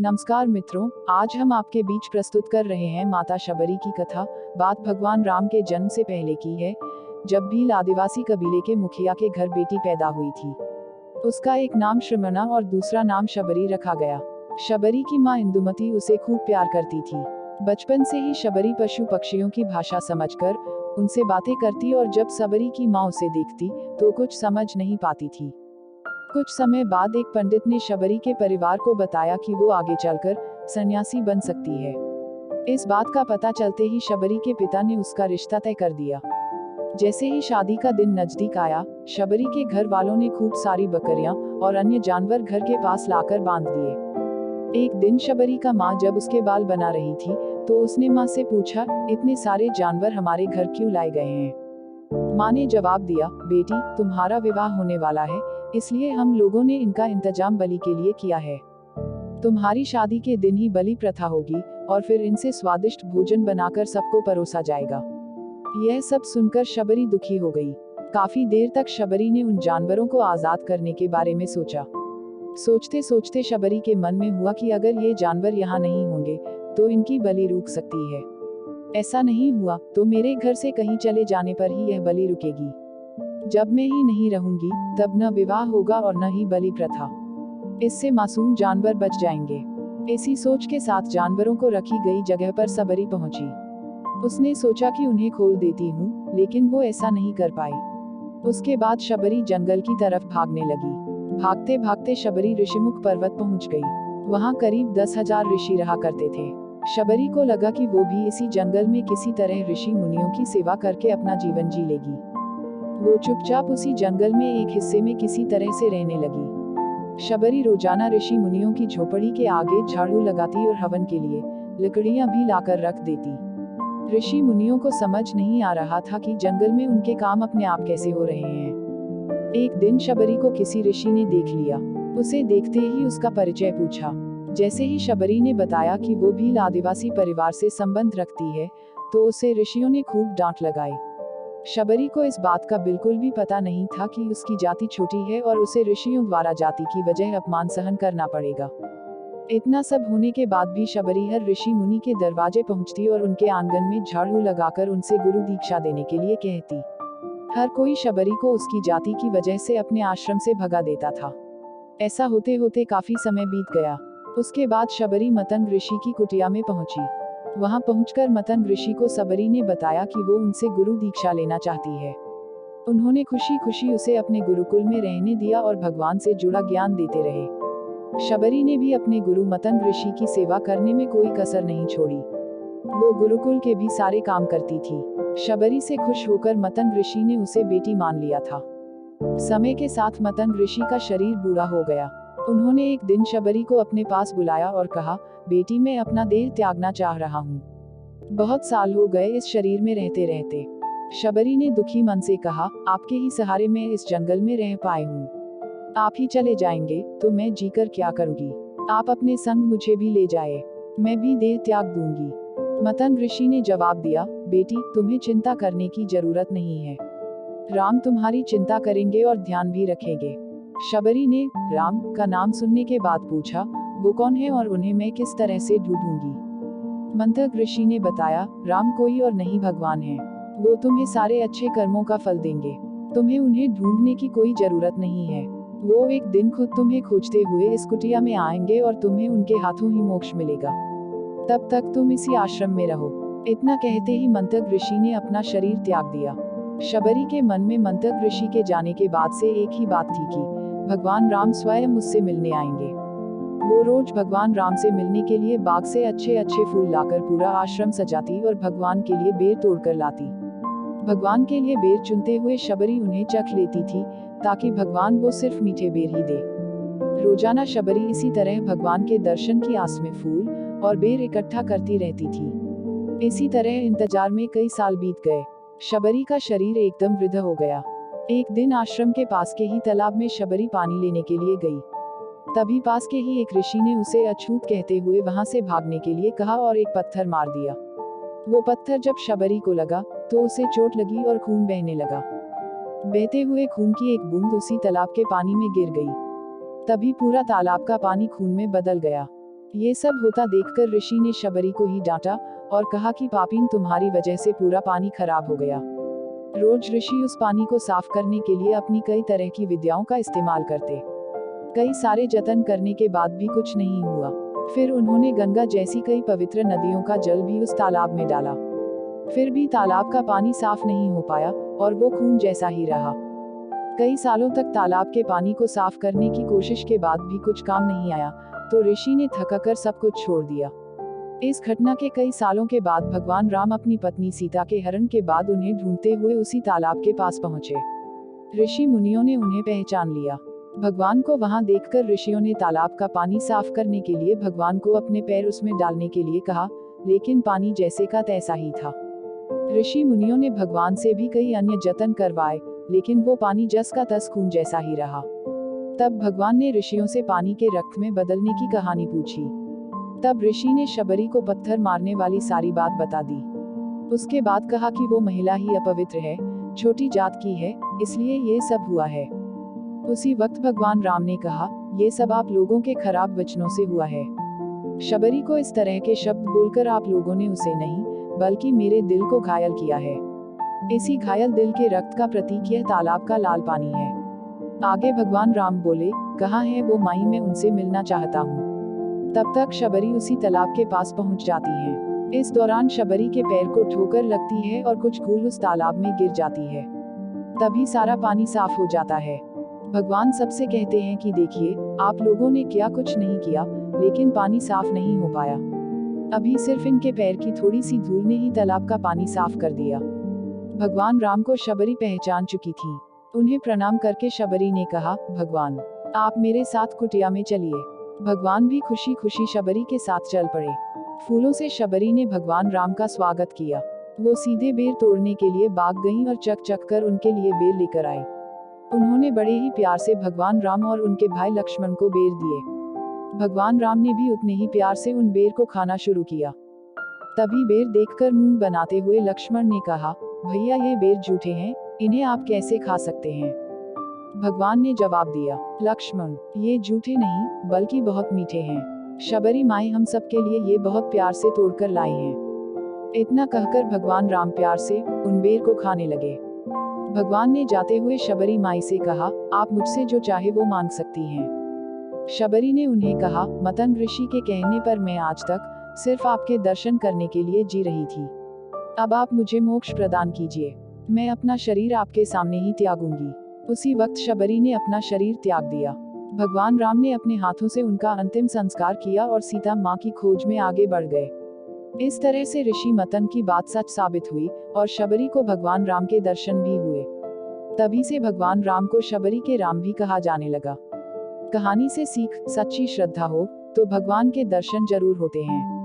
नमस्कार मित्रों, आज हम आपके बीच प्रस्तुत कर रहे हैं माता शबरी की कथा। बात भगवान राम के जन्म से पहले की है, जब भील आदिवासी कबीले के मुखिया के घर बेटी पैदा हुई थी। उसका एक नाम श्रमणा और दूसरा नाम शबरी रखा गया। शबरी की माँ इंदुमती उसे खूब प्यार करती थी। बचपन से ही शबरी पशु पक्षियों की भाषा समझकर उनसे बातें करती और जब शबरी की माँ उसे देखती तो कुछ समझ नहीं पाती थी। कुछ समय बाद एक पंडित ने शबरी के परिवार को बताया कि वो आगे चलकर सन्यासी बन सकती है। इस बात का पता चलते ही शबरी के पिता ने उसका रिश्ता तय कर दिया। जैसे ही शादी का दिन नजदीक आया, शबरी के घर वालों ने खूब सारी बकरियां और अन्य जानवर घर के पास लाकर बांध दिए। एक दिन शबरी का माँ जब उसके बाल बना रही थी तो उसने माँ से पूछा, इतने सारे जानवर हमारे घर क्यों लाए गए हैं? माँ ने जवाब दिया, बेटी, तुम्हारा विवाह होने वाला है, इसलिए हम लोगों ने इनका इंतजाम बलि के लिए किया है। तुम्हारी शादी के दिन ही बलि प्रथा होगी और फिर इनसे स्वादिष्ट भोजन बनाकर सबको परोसा जाएगा। यह सब सुनकर शबरी दुखी हो गई। काफी देर तक शबरी ने उन जानवरों को आजाद करने के बारे में सोचा। सोचते सोचते शबरी के मन में हुआ कि अगर ये जानवर यहाँ नहीं होंगे तो इनकी बलि रुक सकती है। ऐसा नहीं हुआ तो मेरे घर से कहीं चले जाने पर ही यह बलि रुकेगी। जब मैं ही नहीं रहूंगी तब न विवाह होगा और न ही बलि प्रथा। इससे मासूम जानवर बच जाएंगे। ऐसी सोच के साथ जानवरों को रखी गई जगह पर शबरी पहुंची। उसने सोचा कि उन्हें खोल देती हूँ, लेकिन वो ऐसा नहीं कर पाई। उसके बाद शबरी जंगल की तरफ भागने लगी। भागते भागते शबरी ऋषिमुख पर्वत पहुंच गई। वहां करीब 10,000 ऋषि रहा करते थे। शबरी को लगा कि वो भी इसी जंगल में किसी तरह ऋषि मुनियों की सेवा करके अपना जीवन जी लेगी। वो चुपचाप उसी जंगल में एक हिस्से में किसी तरह से रहने लगी। शबरी रोजाना ऋषि मुनियों की झोपड़ी के आगे झाड़ू लगाती और हवन के लिए लकड़ियां भी लाकर रख देती। ऋषि मुनियों को समझ नहीं आ रहा था कि जंगल में उनके काम अपने आप कैसे हो रहे हैं। एक दिन शबरी को किसी ऋषि ने देख लिया। उसे देखते ही उसका परिचय पूछा। जैसे ही शबरी ने बताया कि वो भील आदिवासी परिवार से संबंध रखती है, तो उसे ऋषियों ने खूब डांट लगाई। शबरी को इस बात का बिल्कुल भी पता नहीं था कि उसकी जाति छोटी है और उसे ऋषियों द्वारा जाति की वजह अपमान सहन करना पड़ेगा। इतना सब होने के बाद भी शबरी हर ऋषि मुनि के दरवाजे पहुंचती और उनके आंगन में झाड़ू लगाकर उनसे गुरु दीक्षा देने के लिए कहती। हर कोई शबरी को उसकी जाति की वजह से अपने आश्रम से भगा देता था। ऐसा होते होते काफी समय बीत गया। उसके बाद शबरी मतंग ऋषि की कुटिया में पहुंची। वहां पहुंचकर मतंग ऋषि को शबरी ने बताया कि वो उनसे गुरु दीक्षा लेना चाहती है। उन्होंने खुशी खुशी उसे अपने गुरुकुल में रहने दिया और भगवान से जुड़ा ज्ञान देते रहे। शबरी ने भी अपने गुरु मतंग ऋषि की सेवा करने में कोई कसर नहीं छोड़ी। वो गुरुकुल के भी सारे काम करती थी। शबरी से खुश होकर मतंग ऋषि ने उसे बेटी मान लिया था। समय के साथ मतंग ऋषि का शरीर बूढ़ा हो गया। उन्होंने एक दिन शबरी को अपने पास बुलाया और कहा, बेटी, मैं अपना देह त्यागना चाह रहा हूँ। बहुत साल हो गए इस शरीर में रहते रहते। शबरी ने दुखी मन से कहा, आपके ही सहारे मैं इस जंगल में रह पाई हूँ। आप ही चले जाएंगे तो मैं जीकर क्या करूँगी? आप अपने संग मुझे भी ले जाए, मैं भी देह त्याग दूंगी। मतंग ऋषि ने जवाब दिया, बेटी, तुम्हें चिंता करने की जरूरत नहीं है। राम तुम्हारी चिंता करेंगे और ध्यान भी रखेंगे। शबरी ने राम का नाम सुनने के बाद पूछा, वो कौन है और उन्हें मैं किस तरह से ढूंढूंगी? मंथक ऋषि ने बताया, राम कोई और नहीं भगवान है। वो तुम्हें सारे अच्छे कर्मों का फल देंगे। तुम्हें उन्हें ढूंढने की कोई जरूरत नहीं है। वो एक दिन खुद तुम्हें खोजते हुए इस कुटिया में आएंगे और तुम्हें उनके हाथों ही मोक्ष मिलेगा। तब तक तुम इसी आश्रम में रहो। इतना कहते ही मंथक ऋषि ने अपना शरीर त्याग दिया। शबरी के मन में मंथक ऋषि के जाने के बाद से एक ही बात थी कि भगवान राम स्वयं उससे मिलने आएंगे। वो रोज भगवान राम से मिलने के लिए बाग से अच्छे अच्छे फूल लाकर पूरा आश्रम सजाती और भगवान के लिए बेर तोड़कर लाती। भगवान के लिए बेर चुनते हुए शबरी उन्हें चख लेती थी, ताकि भगवान वो सिर्फ मीठे बेर ही दे। रोजाना शबरी इसी तरह भगवान के दर्शन की आस में फूल और बेर इकट्ठा करती रहती थी। इसी तरह इंतजार में कई साल बीत गए। शबरी का शरीर एकदम वृद्ध हो गया। एक दिन आश्रम के पास के ही तालाब में शबरी पानी लेने के लिए गई। तभी पास के ही एक ऋषि ने उसे अछूत कहते हुए वहां से भागने के लिए कहा और एक पत्थर मार दिया। वो पत्थर जब शबरी को लगा तो उसे चोट लगी और खून बहने लगा। बहते हुए खून की एक बूंद उसी तालाब के पानी में गिर गई। तभी पूरा तालाब का पानी खून में बदल गया। ये सब होता देखकर ऋषि ने शबरी को ही डांटा और कहा कि पापीन, तुम्हारी वजह से पूरा पानी खराब हो गया। रोज ऋषि उस पानी को साफ करने के लिए अपनी कई तरह की विद्याओं का इस्तेमाल करते। कई सारे जतन करने के बाद भी कुछ नहीं हुआ। फिर उन्होंने गंगा जैसी कई पवित्र नदियों का जल भी उस तालाब में डाला, फिर भी तालाब का पानी साफ नहीं हो पाया और वो खून जैसा ही रहा। कई सालों तक तालाब के पानी को साफ करने की कोशिश के बाद भी कुछ काम नहीं आया, तो ऋषि ने थककर सब कुछ छोड़ दिया। इस घटना के कई सालों के बाद भगवान राम अपनी पत्नी सीता के हरण के बाद उन्हें ढूंढते हुए उसी तालाब के पास पहुंचे। ऋषि मुनियों ने उन्हें पहचान लिया। भगवान को वहां देखकर ऋषियों ने तालाब का पानी साफ करने के लिए भगवान को अपने पैर उसमें डालने के लिए कहा, लेकिन पानी जैसे का तैसा ही था। ऋषि मुनियों ने भगवान से भी कई अन्य जतन करवाए, लेकिन वो पानी जस का तस खून जैसा ही रहा। तब भगवान ने ऋषियों से पानी के रक्त में बदलने की कहानी पूछी। तब ऋषि ने शबरी को पत्थर मारने वाली सारी बात बता दी। उसके बाद कहा कि वो महिला ही अपवित्र है, छोटी जात की है, इसलिए ये सब हुआ है। उसी वक्त भगवान राम ने कहा, ये सब आप लोगों के खराब वचनों से हुआ है। शबरी को इस तरह के शब्द बोलकर आप लोगों ने उसे नहीं, बल्कि मेरे दिल को घायल किया है। इसी घायल दिल के रक्त का प्रतीक यह तालाब का लाल पानी है। आगे भगवान राम बोले, कहाँ है वो माई, मैं उनसे मिलना चाहता हूँ। तब तक शबरी उसी तालाब के पास पहुँच जाती है। इस दौरान शबरी के पैर को ठोकर लगती है और कुछ धूल उस तालाब में गिर जाती है। तभी सारा पानी साफ हो जाता है। भगवान सबसे कहते हैं कि देखिए, आप लोगों ने क्या कुछ नहीं किया, लेकिन पानी साफ नहीं हो पाया। अभी सिर्फ इनके पैर की थोड़ी सी धूल ने ही तालाब का पानी साफ कर दिया। भगवान राम को शबरी पहचान चुकी थी। उन्हें प्रणाम करके शबरी ने कहा, भगवान, आप मेरे साथ कुटिया में चलिए। भगवान भी खुशी खुशी शबरी के साथ चल पड़े। फूलों से शबरी ने भगवान राम का स्वागत किया। वो सीधे बेर तोड़ने के लिए भाग गईं और चक चक कर उनके लिए बेर लेकर आई। उन्होंने बड़े ही प्यार से भगवान राम और उनके भाई लक्ष्मण को बेर दिए। भगवान राम ने भी उतने ही प्यार से उन बेर को खाना शुरू किया। तभी बेर देखकर मुंह बनाते हुए लक्ष्मण ने कहा, भैया ये बेर झूठे हैं, इन्हें आप कैसे खा सकते हैं? भगवान ने जवाब दिया, लक्ष्मण, ये झूठे नहीं बल्कि बहुत मीठे हैं। शबरी माई हम सब के लिए ये बहुत प्यार से तोड़कर लाई हैं। इतना कहकर भगवान राम प्यार से उन बेर को खाने लगे। भगवान ने जाते हुए शबरी माई से कहा, आप मुझसे जो चाहे वो मांग सकती हैं। शबरी ने उन्हें कहा, मतंग ऋषि के कहने पर मैं आज तक सिर्फ आपके दर्शन करने के लिए जी रही थी। अब आप मुझे मोक्ष प्रदान कीजिए। मैं अपना शरीर आपके सामने ही त्यागूंगी। उसी वक्त शबरी ने अपना शरीर त्याग दिया। भगवान राम ने अपने हाथों से उनका अंतिम संस्कार किया और सीता माँ की खोज में आगे बढ़ गए। इस तरह से ऋषि मतंग की बात सच साबित हुई और शबरी को भगवान राम के दर्शन भी हुए। तभी से भगवान राम को शबरी के राम भी कहा जाने लगा। कहानी से सीख, सच्ची श्रद्धा हो तो भगवान के दर्शन जरूर होते हैं।